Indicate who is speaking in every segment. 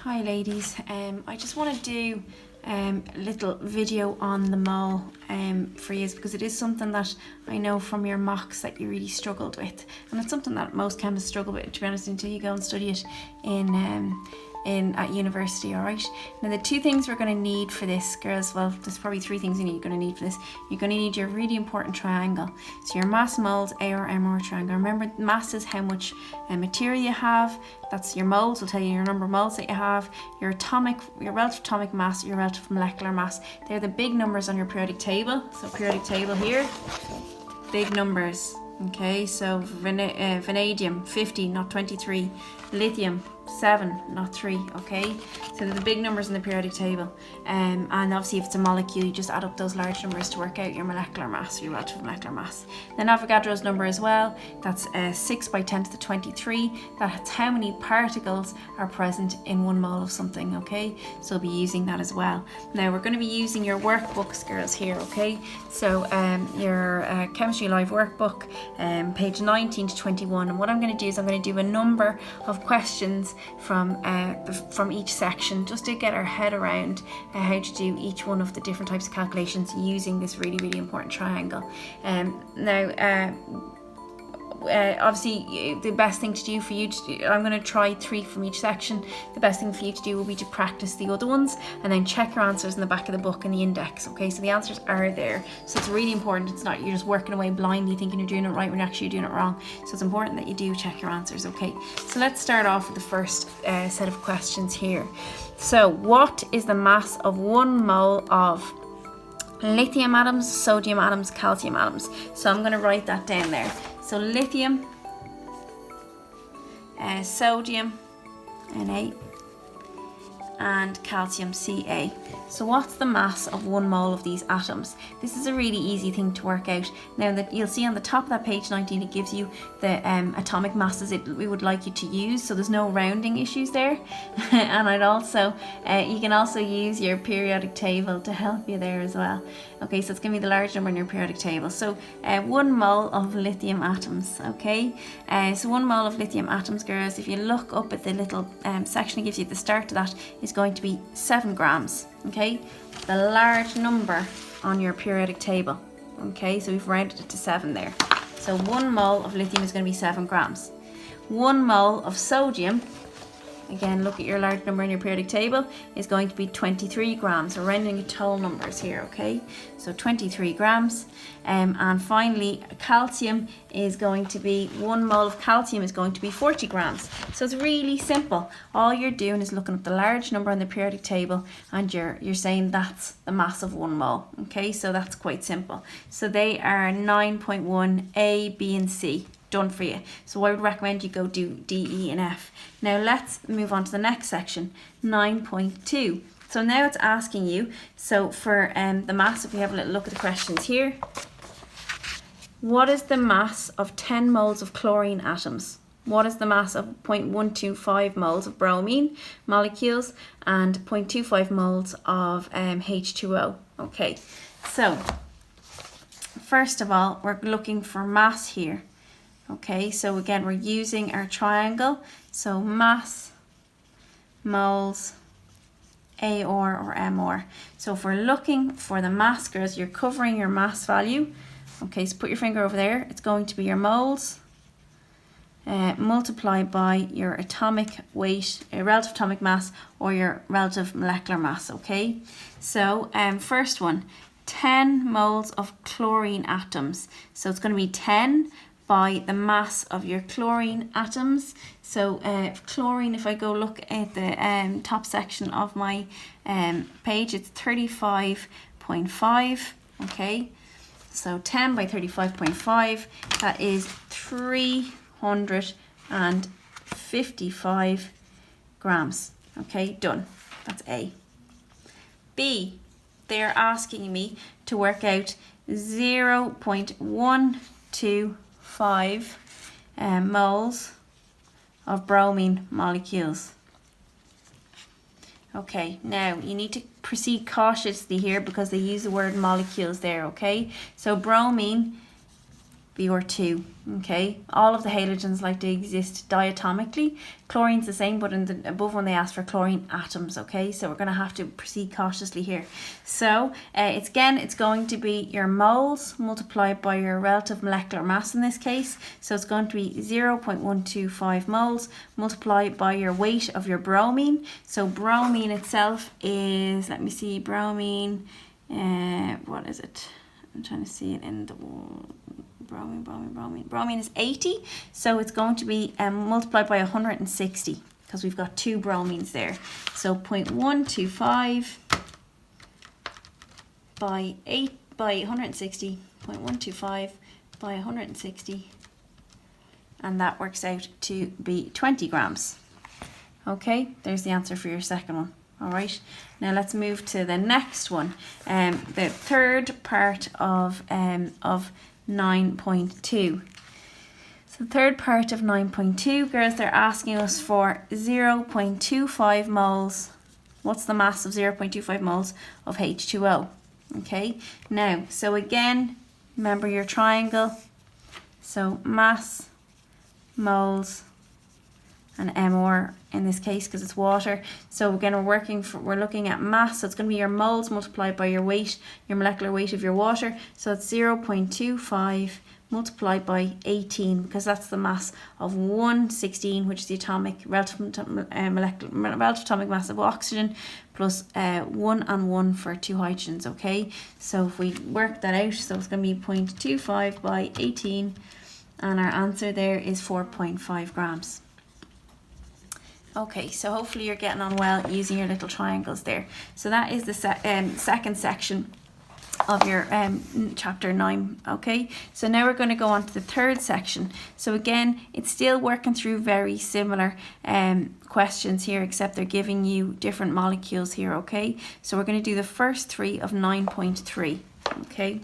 Speaker 1: Hi ladies, I just want to do a little video on the mole for you because it is something that I know from your mocks that you really struggled with, and it's something that most chemists struggle with, to be honest, until you go and study it at university. All right, now the two things we're going to need for this, girls, well, there's probably three things you're going to need for this. You're going to need your really important triangle, so your mass moles AR/MR triangle. Remember, mass is how much material you have. That's your moles, will tell you your number of moles that you have. Your relative atomic mass, your relative molecular mass. They're the big numbers on your periodic table. So periodic table here, big numbers. Okay, so vanadium 50, not 23. Lithium 7, not 3. Okay, so they're the big numbers in the periodic table. And obviously if it's a molecule, you just add up those large numbers to work out your molecular mass, your relative molecular mass. Then Avogadro's number as well, that's 6 by 10 to the 23. That's how many particles are present in 1 mole of something. Okay, so we'll be using that as well. Now we're going to be using your workbooks, girls, here. Okay, so your Chemistry Live workbook, page 19 to 21. And what I'm going to do is I'm going to do a number of questions from each section, just to get our head around how to do each one of the different types of calculations using this really important triangle. Obviously the best thing to do for you I'm going to try 3 from each section. The best thing for you to do will be to practice the other ones and then check your answers in the back of the book and the index. Okay, so the answers are there, so it's really important. It's not you're just working away blindly thinking you're doing it right when you're actually doing it wrong. So it's important that you do check your answers. Okay, so let's start off with the first set of questions here. So what is the mass of 1 mole of lithium atoms, sodium atoms, calcium atoms? So I'm going to write that down there. So lithium, sodium, Na, and calcium, Ca. So what's the mass of 1 mole of these atoms? This is a really easy thing to work out. Now that you'll see on the top of that page 19, it gives you the atomic masses we would like you to use, so there's no rounding issues there. And you can also use your periodic table to help you there as well. Okay, so it's going to be the large number in your periodic table. So 1 mole of lithium atoms. Okay, so 1 mole of lithium atoms, girls, if you look up at the little section it gives you at the start of that, is going to be 7 grams. Okay, the large number on your periodic table. Okay, so we've rounded it to 7 there. So 1 mole of lithium is going to be 7 grams. 1 mole of sodium, again, look at your large number in your periodic table, is going to be 23 grams. We're rounding to whole numbers here, okay? So 23 grams. And finally, calcium is going to be, 1 mole of calcium is going to be 40 grams. So it's really simple. All you're doing is looking at the large number on the periodic table and you're saying that's the mass of 1 mole, okay? So that's quite simple. So they are 9.1 A, B, and C. Done for you. So I would recommend you go do D, E, and F. Now let's move on to the next section, 9.2. So now it's asking you, so for the mass, if we have a little look at the questions here, what is the mass of 10 moles of chlorine atoms? What is the mass of 0.125 moles of bromine molecules and 0.25 moles of H2O? Okay, so first of all, we're looking for mass here. Okay, so again, we're using our triangle. So mass, moles, AR or MR. So if we're looking for the mass, girls, you're covering your mass value. Okay, so put your finger over there. It's going to be your moles multiplied by your atomic weight, relative atomic mass, or your relative molecular mass. Okay, so first one, 10 moles of chlorine atoms. So it's going to be 10 by the mass of your chlorine atoms. So chlorine, if I go look at the top section of my page, it's 35.5. Okay, so 10 by 35.5, that is 355 grams. Okay, done. That's A. B, they're asking me to work out 0.125 moles of bromine molecules. Okay, now you need to proceed cautiously here because they use the word molecules there. Okay, so bromine Br2. Okay, all of the halogens like to exist diatomically. Chlorine's the same, but in the above one they asked for chlorine atoms. Okay, so we're going to have to proceed cautiously here. So it's going to be your moles multiplied by your relative molecular mass in this case. So it's going to be 0.125 moles multiplied by your weight of your bromine. So bromine itself is, let me see, bromine, what is it? I'm trying to see it in the bromine is 80, so it's going to be multiplied by 160 because we've got two bromines there. So 0.125 by 160, 0.125 by 160, and that works out to be 20 grams. Okay, there's the answer for your second one. All right, now let's move to the next one, the third part of 9.2. So the third part of 9.2, girls, they're asking us for 0.25 moles. What's the mass of 0.25 moles of H2O? Okay, now, so again, remember your triangle. So mass, moles, and MR in this case because it's water. So again, we're looking at mass, so it's going to be your moles multiplied by your weight, your molecular weight of your water. So it's 0.25 multiplied by 18 because that's the mass of 116, which is the relative atomic mass of oxygen, plus 1 and 1 for two hydrogens. Okay, so if we work that out, so it's going to be 0.25 by 18, and our answer there is 4.5 grams. Okay, so hopefully you're getting on well using your little triangles there. So that is the second section of your chapter 9. Okay, so now we're going to go on to the third section. So again, it's still working through very similar questions here, except they're giving you different molecules here. Okay, so we're going to do the first three of 9.3. Okay,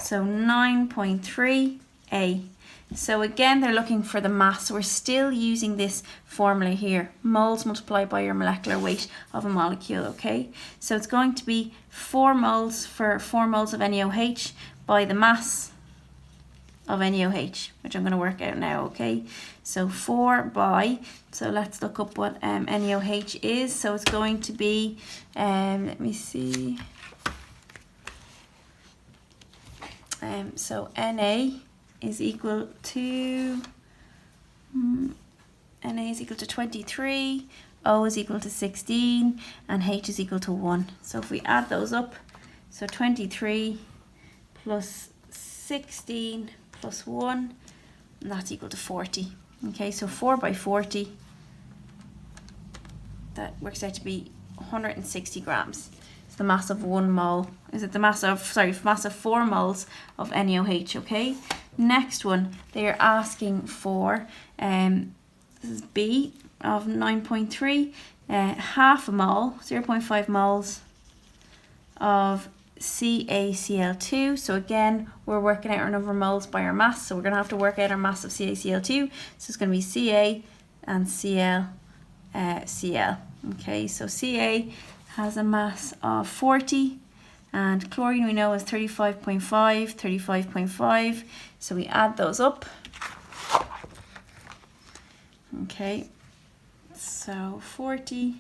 Speaker 1: so 9.3a. So again, they're looking for the mass. We're still using this formula here, moles multiplied by your molecular weight of a molecule. Okay, so it's going to be 4 moles for 4 moles of NaOH by the mass of NaOH, which I'm going to work out now. Okay, so 4 by, so let's look up what NaOH is. So it's going to be, let me see, so Na is equal to 23, O is equal to 16, and H is equal to 1. So if we add those up, so 23 plus 16 plus 1, and that's equal to 40. Okay, so 4 by 40, that works out to be 160 grams. It's the mass of 1 mole. Is it the mass of 4 moles of NaOH? Okay. Next one, they are asking for, this is B of 9.3, half a mole, 0.5 moles of CaCl2. So again, we're working out our number of moles by our mass. So we're going to have to work out our mass of CaCl2. So it's going to be Ca and Cl, Cl. Okay, so Ca has a mass of 40. And chlorine we know is 35.5, so we add those up. Okay, so 40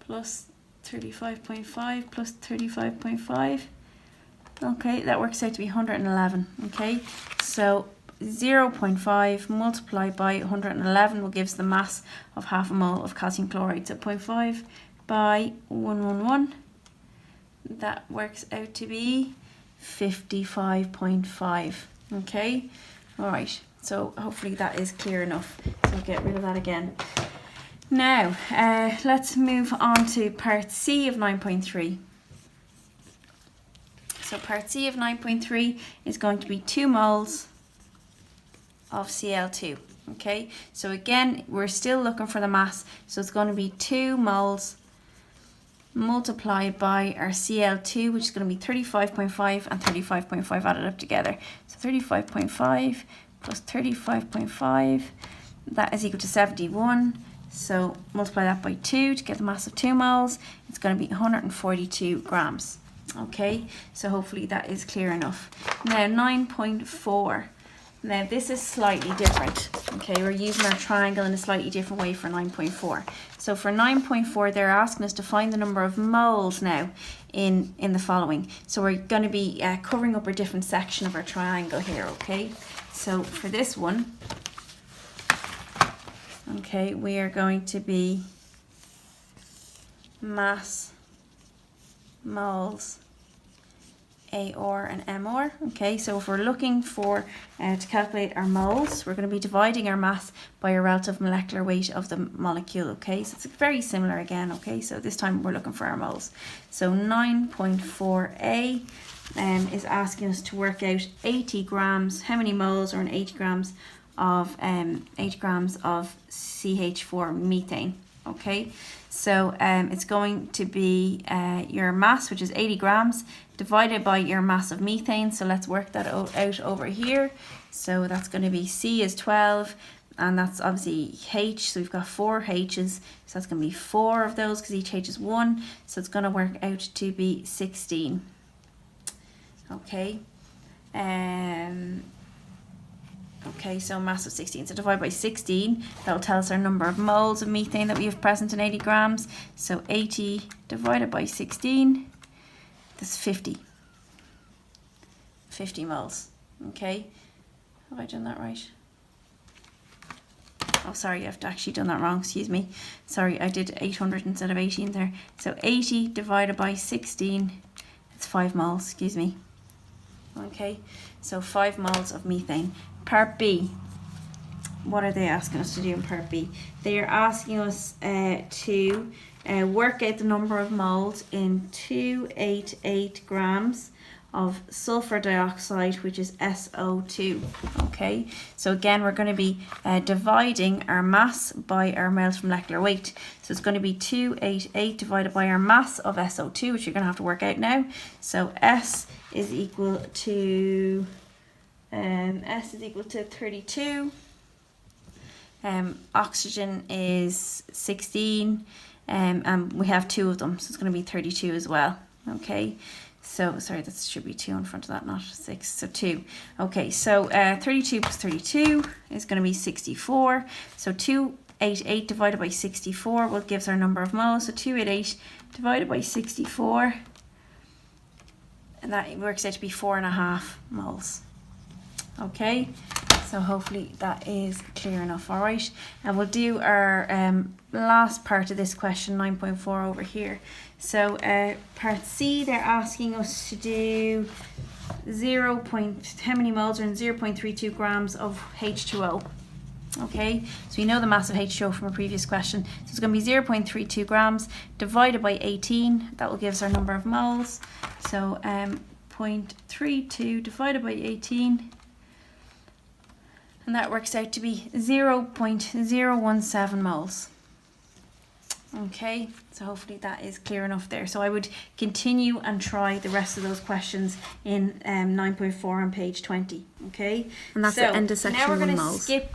Speaker 1: plus 35.5 plus 35.5. Okay, that works out to be 111. Okay, so 0.5 multiplied by 111 will give us the mass of half a mole of calcium chloride. So 0.5 by 111. That works out to be 55.5. Okay, all right, so hopefully that is clear enough. So I'll get rid of that again. Now let's move on to part C of 9.3. So part C of 9.3 is going to be 2 moles of Cl2. Okay, so again, we're still looking for the mass, so it's going to be 2 moles multiplied by our Cl2, which is going to be 35.5 and 35.5 added up together. So 35.5 plus 35.5, that is equal to 71. So multiply that by 2 to get the mass of 2 moles. It's going to be 142 grams. Okay, so hopefully that is clear enough. Now 9.4. Now this is slightly different. Okay, we're using our triangle in a slightly different way for 9.4. So for 9.4, they're asking us to find the number of moles now in the following. So we're going to be covering up a different section of our triangle here, okay? So for this one, okay, we are going to be mass, moles, AR and MR. Okay, so if we're looking for to calculate our moles, we're going to be dividing our mass by a relative molecular weight of the molecule. Okay, so it's very similar again. Okay, so this time we're looking for our moles. So 9.4a is asking us to work out 80 grams. How many moles are in 80 grams of CH4 methane? Okay, so it's going to be your mass, which is 80 grams, divided by your mass of methane. So let's work that out over here. So that's going to be C is 12, and that's obviously H. So we've got 4 H's. So that's going to be 4 of those because each H is 1. So it's going to work out to be 16. Okay. Okay, so mass of 16. So divide by 16. That will tell us our number of moles of methane that we have present in 80 grams. So 80 divided by 16. That's 50. 50 moles. Okay. Have I done that right? Oh, sorry, I've actually done that wrong. Excuse me. Sorry, I did 800 instead of 18 there. So 80 divided by 16. It's 5 moles. Excuse me. Okay. So 5 moles of methane. Part B. What are they asking us to do in Part B? They are asking us to work out the number of moles in 288 grams of sulfur dioxide, which is SO2. Okay, so again, we're going to be dividing our mass by our relative molecular weight. So it's going to be 288 divided by our mass of SO2, which you're going to have to work out now. So S is equal to 32. Oxygen is 16, and we have 2 of them, so it's going to be 32 as well. Okay, so sorry, that should be 2 in front of that, not 6. So 2. Okay, so 32 plus 32 is going to be 64. So 288 divided by 64 will give us our number of moles. So 288 divided by 64, and that works out to be 4.5 moles. Okay, so hopefully that is clear enough. All right, and we'll do our last part of this question, 9.4 over here. So part C, they're asking us to do how many moles are in 0.32 grams of H2O. Okay, so we know the mass of H2O from a previous question. So it's going to be 0.32 grams divided by 18. That will give us our number of moles. So 0.32 divided by 18. And that works out to be 0.017 moles. Okay, so hopefully that is clear enough there. So I would continue and try the rest of those questions in 9.4 on page 20. Okay,
Speaker 2: and that's the end of section 1 moles.
Speaker 1: Now we're going to skip